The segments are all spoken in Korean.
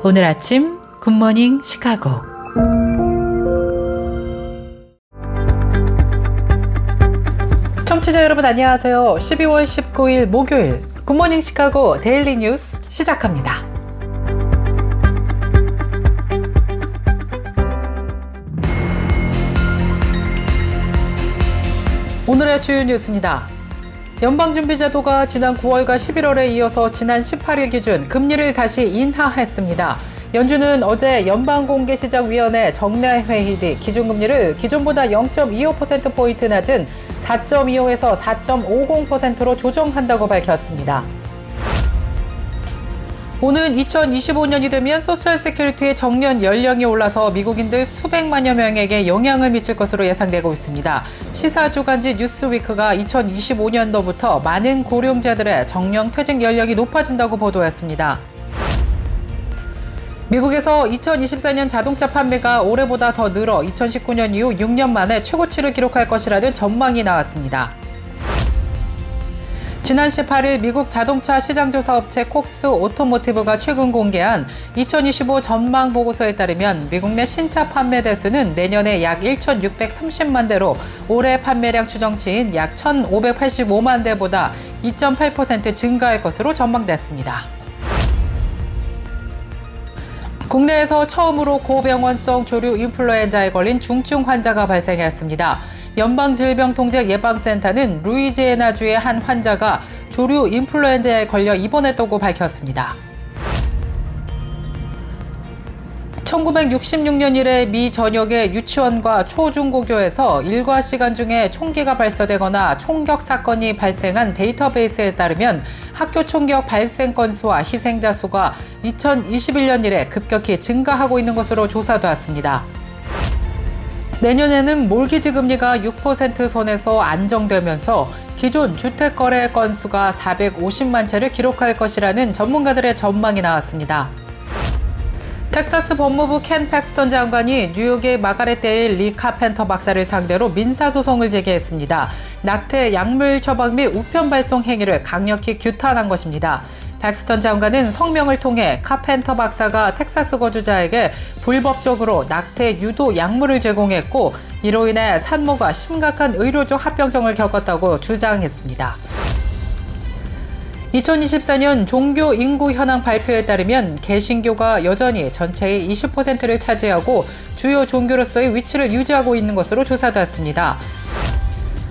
오늘 아침 굿모닝 시카고. 청취자 여러분 안녕하세요. 12월 19일 목요일 굿모닝 시카고 데일리 뉴스 시작합니다. 오늘의 주요 뉴스입니다. 연방준비제도가 지난 9월과 11월에 이어서 지난 18일 기준 금리를 다시 인하했습니다. 연준은 어제 연방공개시장위원회 정례회의 뒤 기준금리를 기존보다 0.25%포인트 낮은 4.25에서 4.50%로 조정한다고 밝혔습니다. 오는 2025년이 되면 소셜 세큐리티의 정년 연령이 올라서 미국인들 수백만여 명에게 영향을 미칠 것으로 예상되고 있습니다. 시사주간지 뉴스위크가 2025년도부터 많은 고령자들의 정년 퇴직 연령이 높아진다고 보도했습니다. 미국에서 2024년 자동차 판매가 올해보다 더 늘어 2019년 이후 6년 만에 최고치를 기록할 것이라는 전망이 나왔습니다. 지난 18일 미국 자동차 시장조사 업체 콕스 오토모티브가 최근 공개한 2025 전망 보고서에 따르면 미국 내 신차 판매 대수는 내년에 약 1,630만 대로 올해 판매량 추정치인 약 1,585만 대보다 2.8% 증가할 것으로 전망됐습니다. 국내에서 처음으로 고병원성 조류 인플루엔자에 걸린 중증 환자가 발생했습니다. 연방질병통제예방센터는 루이지애나주의 한 환자가 조류 인플루엔자에 걸려 입원했다고 밝혔습니다. 1966년 이래 미 전역의 유치원과 초중고교에서 일과 시간 중에 총기가 발사되거나 총격 사건이 발생한 데이터베이스에 따르면 학교 총격 발생 건수와 희생자 수가 2021년 이래 급격히 증가하고 있는 것으로 조사되었습니다. 내년에는 몰기지 금리가 6% 선에서 안정되면서 기존 주택 거래 건수가 450만 채를 기록할 것이라는 전문가들의 전망이 나왔습니다. 텍사스 법무부 켄 팩스턴 장관이 뉴욕의 마가렛 데일 리 카펜터 박사를 상대로 민사소송을 제기했습니다. 낙태, 약물 처방 및 우편 발송 행위를 강력히 규탄한 것입니다. 팩스턴 장관은 성명을 통해 카펜터 박사가 텍사스 거주자에게 불법적으로 낙태 유도 약물을 제공했고 이로 인해 산모가 심각한 의료적 합병증을 겪었다고 주장했습니다. 2024년 종교 인구 현황 발표에 따르면 개신교가 여전히 전체의 20%를 차지하고 주요 종교로서의 위치를 유지하고 있는 것으로 조사됐습니다.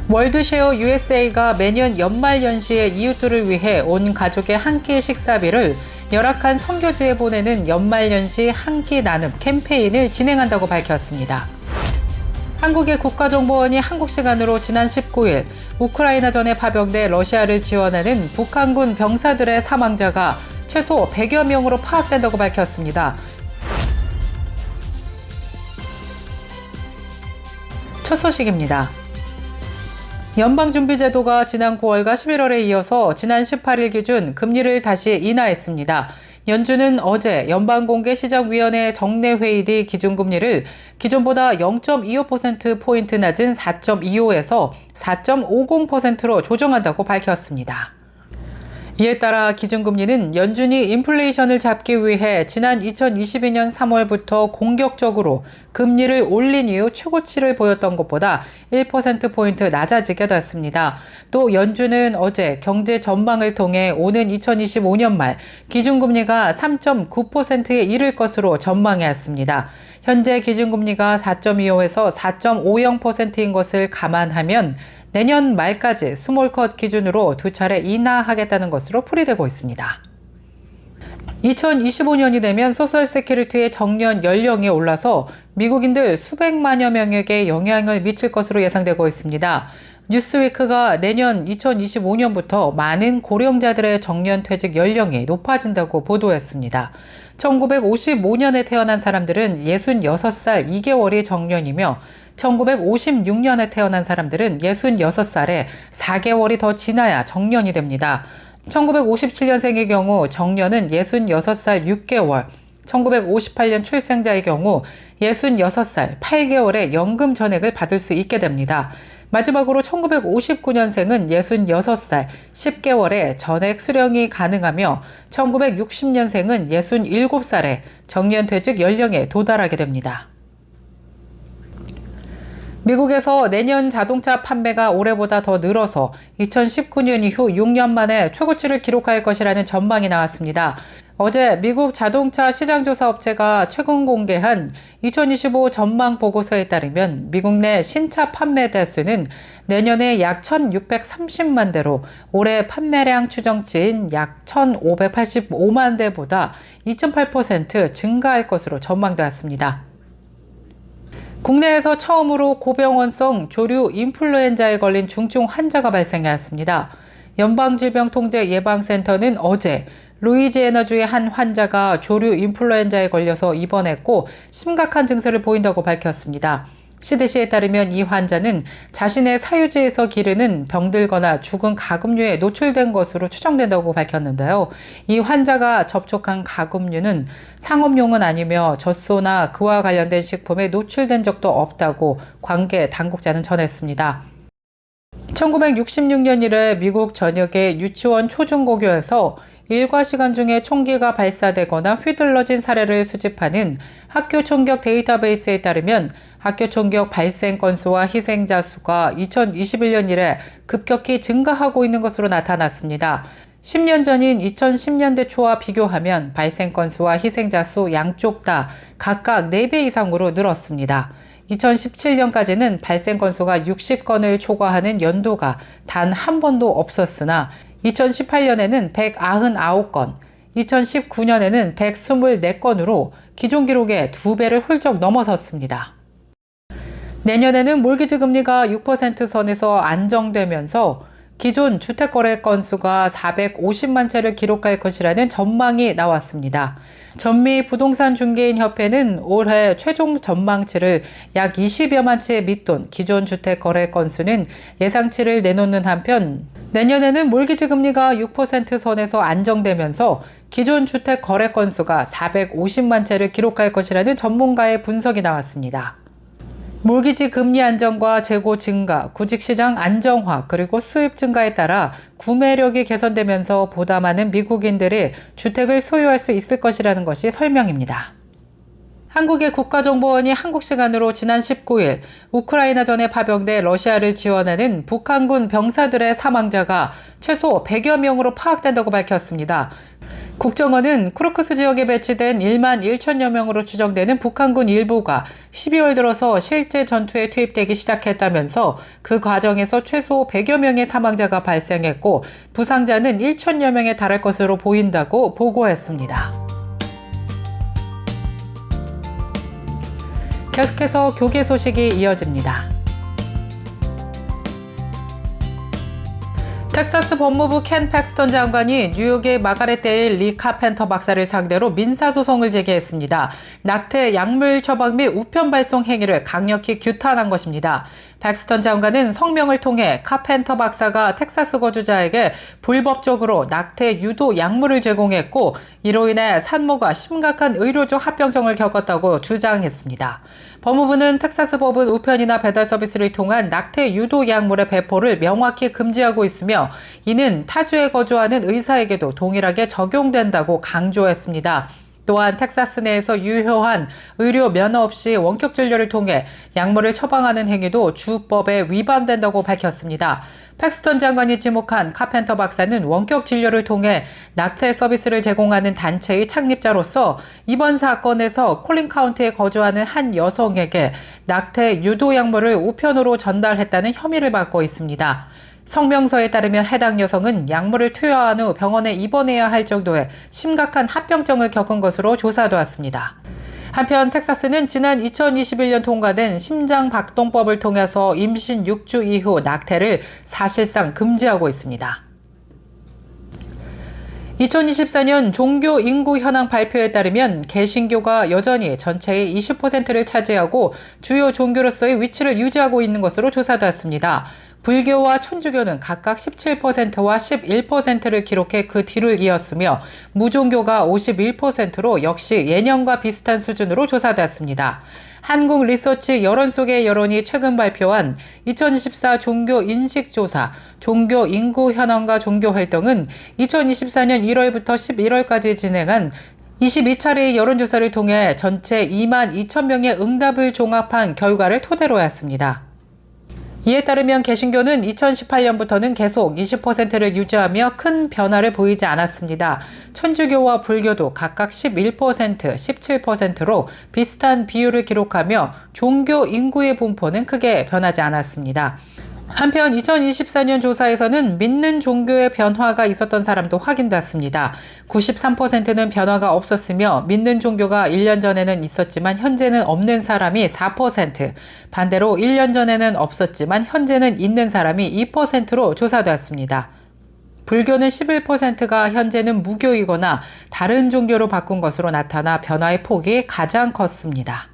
월드쉐어 USA가 매년 연말연시에 이웃들을 위해 온 가족의 한 끼 식사비를 열악한 선교지에 보내는 연말연시 한 끼 나눔 캠페인을 진행한다고 밝혔습니다. 한국의 국가정보원이 한국 시간으로 지난 19일 우크라이나전에 파병돼 러시아를 지원하는 북한군 병사들의 사망자가 최소 100여 명으로 파악된다고 밝혔습니다. 첫 소식입니다. 연방준비제도가 지난 9월과 11월에 이어서 지난 18일 기준 금리를 다시 인하했습니다. 연준은 어제 연방공개시장위원회 정례회의 뒤 기준금리를 기존보다 0.25%포인트 낮은 4.25에서 4.50%로 조정한다고 밝혔습니다. 이에 따라 기준금리는 연준이 인플레이션을 잡기 위해 지난 2022년 3월부터 공격적으로 금리를 올린 이후 최고치를 보였던 것보다 1%포인트 낮아지게 됐습니다. 또 연준은 어제 경제 전망을 통해 오는 2025년 말 기준금리가 3.9%에 이를 것으로 전망했습니다. 현재 기준금리가 4.25에서 4.50%인 것을 감안하면 내년 말까지 스몰컷 기준으로 2차례 인하하겠다는 것으로 풀이되고 있습니다. 2025년이 되면 소셜 세큐리티의 정년 연령이 올라서 미국인들 수백만여 명에게 영향을 미칠 것으로 예상되고 있습니다. 뉴스위크가 내년 2025년부터 많은 고령자들의 정년 퇴직 연령이 높아진다고 보도했습니다. 1955년에 태어난 사람들은 66살 2개월이 정년이며 1956년에 태어난 사람들은 66살에 4개월이 더 지나야 정년이 됩니다. 1957년생의 경우 정년은 66살 6개월, 1958년 출생자의 경우 66살 8개월의 연금 전액을 받을 수 있게 됩니다. 마지막으로 1959년생은 66살 10개월에 전액 수령이 가능하며 1960년생은 67살에 정년퇴직 연령에 도달하게 됩니다. 미국에서 내년 자동차 판매가 올해보다 더 늘어서 2019년 이후 6년 만에 최고치를 기록할 것이라는 전망이 나왔습니다. 어제 미국 자동차 시장조사 업체가 최근 공개한 2025 전망 보고서에 따르면 미국 내 신차 판매 대수는 내년에 약 1,630만 대로 올해 판매량 추정치인 약 1,585만 대보다 2.8% 증가할 것으로 전망되었습니다. 국내에서 처음으로 고병원성 조류 인플루엔자에 걸린 중증 환자가 발생했습니다. 연방질병통제예방센터는 어제 루이지애나주의 한 환자가 조류 인플루엔자에 걸려서 입원했고 심각한 증세를 보인다고 밝혔습니다. CDC에 따르면 이 환자는 자신의 사유지에서 기르는 병들거나 죽은 가금류에 노출된 것으로 추정된다고 밝혔는데요. 이 환자가 접촉한 가금류는 상업용은 아니며 젖소나 그와 관련된 식품에 노출된 적도 없다고 관계 당국자는 전했습니다. 1966년 이래 미국 전역의 유치원 초중고교에서 일과 시간 중에 총기가 발사되거나 휘둘러진 사례를 수집하는 학교 총격 데이터베이스에 따르면 학교 총격 발생 건수와 희생자 수가 2021년 이래 급격히 증가하고 있는 것으로 나타났습니다. 10년 전인 2010년대 초와 비교하면 발생 건수와 희생자 수 양쪽 다 각각 4배 이상으로 늘었습니다. 2017년까지는 발생 건수가 60건을 초과하는 연도가 단 한 번도 없었으나 2018년에는 199건, 2019년에는 124건으로 기존 기록의 2배를 훌쩍 넘어섰습니다. 내년에는 몰기지 금리가 6% 선에서 안정되면서 기존 주택거래 건수가 450만 채를 기록할 것이라는 전망이 나왔습니다. 전미 부동산 중개인 협회는 올해 최종 전망치를 약 20여만 채 밑돈 기존 주택거래 건수는 예상치를 내놓는 한편 내년에는 몰기지 금리가 6% 선에서 안정되면서 기존 주택 거래 건수가 450만 채를 기록할 것이라는 전문가의 분석이 나왔습니다. 몰기지 금리 안정과 재고 증가, 구직시장 안정화, 그리고 수입 증가에 따라 구매력이 개선되면서 보다 많은 미국인들이 주택을 소유할 수 있을 것이라는 것이 설명입니다. 한국의 국가정보원이 한국 시간으로 지난 19일 우크라이나전에 파병돼 러시아를 지원하는 북한군 병사들의 사망자가 최소 100여 명으로 파악된다고 밝혔습니다. 국정원은 쿠르크스 지역에 배치된 1만 1천여 명으로 추정되는 북한군 일부가 12월 들어서 실제 전투에 투입되기 시작했다면서 그 과정에서 최소 100여 명의 사망자가 발생했고 부상자는 1천여 명에 달할 것으로 보인다고 보고했습니다. 계속해서 교계 소식이 이어집니다. 텍사스 법무부 켄 팩스턴 장관이 뉴욕의 마가렛 데일 리 카펜터 박사를 상대로 민사소송을 제기했습니다. 낙태, 약물 처방 및 우편 발송 행위를 강력히 규탄한 것입니다. 팩스턴 장관은 성명을 통해 카펜터 박사가 텍사스 거주자에게 불법적으로 낙태 유도 약물을 제공했고 이로 인해 산모가 심각한 의료적 합병증을 겪었다고 주장했습니다. 법무부는 텍사스 법은 우편이나 배달 서비스를 통한 낙태 유도 약물의 배포를 명확히 금지하고 있으며 이는 타주에 거주하는 의사에게도 동일하게 적용된다고 강조했습니다. 또한 텍사스 내에서 유효한 의료 면허 없이 원격 진료를 통해 약물을 처방하는 행위도 주법에 위반된다고 밝혔습니다. 팩스턴 장관이 지목한 카펜터 박사는 원격 진료를 통해 낙태 서비스를 제공하는 단체의 창립자로서 이번 사건에서 콜린 카운티에 거주하는 한 여성에게 낙태 유도 약물을 우편으로 전달했다는 혐의를 받고 있습니다. 성명서에 따르면 해당 여성은 약물을 투여한 후 병원에 입원해야 할 정도의 심각한 합병증을 겪은 것으로 조사되었습니다. 한편 텍사스는 지난 2021년 통과된 심장박동법을 통해서 임신 6주 이후 낙태를 사실상 금지하고 있습니다. 2024년 종교 인구 현황 발표에 따르면 개신교가 여전히 전체의 20%를 차지하고 주요 종교로서의 위치를 유지하고 있는 것으로 조사되었습니다. 불교와 천주교는 각각 17%와 11%를 기록해 그 뒤를 이었으며 무종교가 51%로 역시 예년과 비슷한 수준으로 조사됐습니다. 한국 리서치 여론 속의 여론이 최근 발표한 2024 종교 인식조사, 종교 인구 현황과 종교 활동은 2024년 1월부터 11월까지 진행한 22차례의 여론조사를 통해 전체 22,000명의 응답을 종합한 결과를 토대로 했습니다. 이에 따르면 개신교는 2018년부터는 계속 20%를 유지하며 큰 변화를 보이지 않았습니다. 천주교와 불교도 각각 11%, 17%로 비슷한 비율을 기록하며 종교 인구의 분포는 크게 변하지 않았습니다. 한편 2024년 조사에서는 믿는 종교의 변화가 있었던 사람도 확인됐습니다. 93%는 변화가 없었으며 믿는 종교가 1년 전에는 있었지만 현재는 없는 사람이 4%, 반대로 1년 전에는 없었지만 현재는 있는 사람이 2%로 조사됐습니다. 불교는 11%가 현재는 무교이거나 다른 종교로 바꾼 것으로 나타나 변화의 폭이 가장 컸습니다.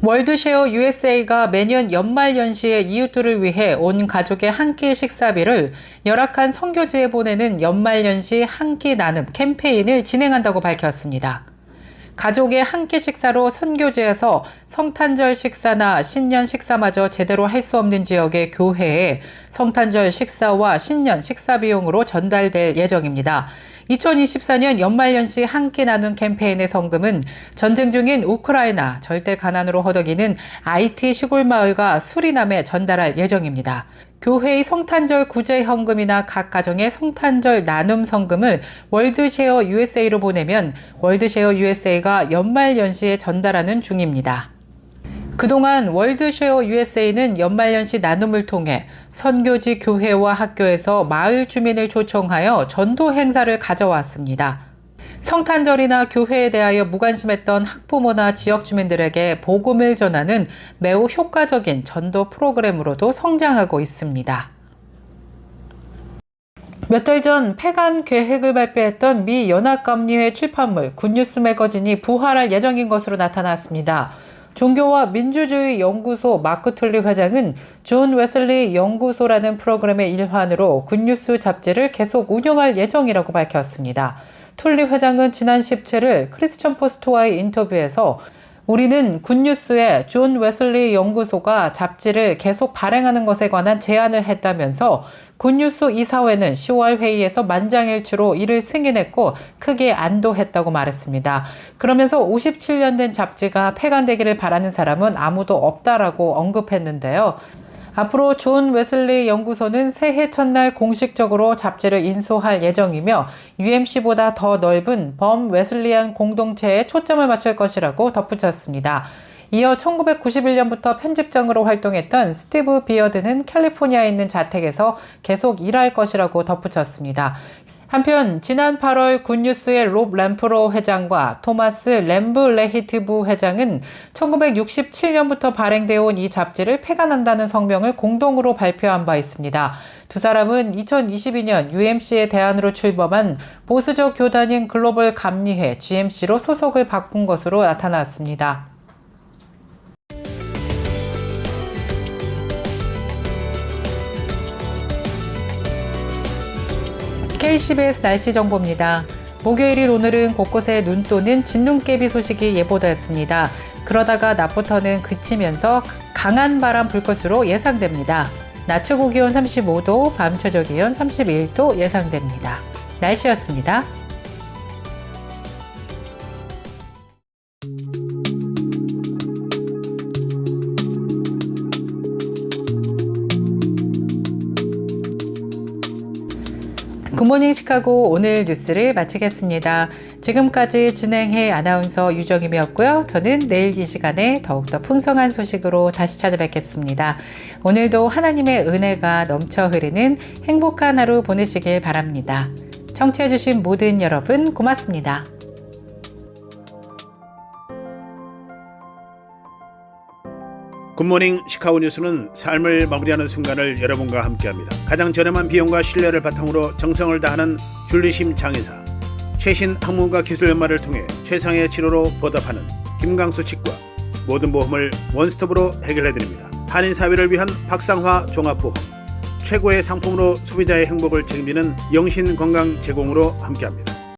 월드쉐어 USA가 매년 연말연시에 이웃들을 위해 온 가족의 한 끼 식사비를 열악한 선교지에 보내는 연말연시 한 끼 나눔 캠페인을 진행한다고 밝혔습니다. 가족의 한 끼 식사로 선교지에서 성탄절 식사나 신년 식사마저 제대로 할 수 없는 지역의 교회에 성탄절 식사와 신년 식사 비용으로 전달될 예정입니다. 2024년 연말연시 한 끼 나눔 캠페인의 성금은 전쟁 중인 우크라이나, 절대 가난으로 허덕이는 IT 시골 마을과 수리남에 전달할 예정입니다. 교회의 성탄절 구제 현금이나 각 가정의 성탄절 나눔 성금을 월드쉐어 USA로 보내면 월드쉐어 USA가 연말연시에 전달하는 중입니다. 그동안 월드쉐어 USA는 연말연시 나눔을 통해 선교지 교회와 학교에서 마을 주민을 초청하여 전도 행사를 가져왔습니다. 성탄절이나 교회에 대하여 무관심했던 학부모나 지역 주민들에게 복음을 전하는 매우 효과적인 전도 프로그램으로도 성장하고 있습니다. 몇 달 전 폐간 계획을 발표했던 미 연합감리회 출판물 굿뉴스 매거진이 부활할 예정인 것으로 나타났습니다. 종교와 민주주의 연구소 마크 툴리 회장은 존 웨슬리 연구소라는 프로그램의 일환으로 굿뉴스 잡지를 계속 운영할 예정이라고 밝혔습니다. 툴리 회장은 지난 17일 크리스천 포스트와의 인터뷰에서 우리는 굿뉴스에 존 웨슬리 연구소가 잡지를 계속 발행하는 것에 관한 제안을 했다면서 굿뉴스 이사회는 10월 회의에서 만장일치로 이를 승인했고 크게 안도했다고 말했습니다. 그러면서 57년 된 잡지가 폐간되기를 바라는 사람은 아무도 없다라고 언급했는데요. 앞으로 존 웨슬리 연구소는 새해 첫날 공식적으로 잡지를 인수할 예정이며 UMC보다 더 넓은 범 웨슬리안 공동체에 초점을 맞출 것이라고 덧붙였습니다. 이어 1991년부터 편집장으로 활동했던 스티브 비어드는 캘리포니아에 있는 자택에서 계속 일할 것이라고 덧붙였습니다. 한편 지난 8월 굿뉴스의 롭 램프로 회장과 토마스 램브 레히트부 회장은 1967년부터 발행되어 온 이 잡지를 폐간한다는 성명을 공동으로 발표한 바 있습니다. 두 사람은 2022년 UMC의 대안으로 출범한 보수적 교단인 글로벌 감리회 GMC로 소속을 바꾼 것으로 나타났습니다. KCBS 날씨 정보입니다. 목요일인 오늘은 곳곳에 눈 또는 진눈깨비 소식이 예보되었습니다. 그러다가 낮부터는 그치면서 강한 바람 불 것으로 예상됩니다. 낮 최고 기온 35도, 밤 최저 기온 31도 예상됩니다. 날씨였습니다. 굿모닝 시카고 오늘 뉴스를 마치겠습니다. 지금까지 진행해 아나운서 유정임이었고요. 저는 내일 이 시간에 더욱더 풍성한 소식으로 다시 찾아뵙겠습니다. 오늘도 하나님의 은혜가 넘쳐 흐르는 행복한 하루 보내시길 바랍니다. 청취해주신 모든 여러분 고맙습니다. 굿모닝 시카고 뉴스는 삶을 마무리하는 순간을 여러분과 함께합니다. 가장 저렴한 비용과 신뢰를 바탕으로 정성을 다하는 줄리심 장의사, 최신 학문과 기술 연마를 통해 최상의 치료로 보답하는 김강수 치과, 모든 보험을 원스톱으로 해결해드립니다. 한인사회를 위한 박상화 종합보험, 최고의 상품으로 소비자의 행복을 책임지는 영신건강 제공으로 함께합니다.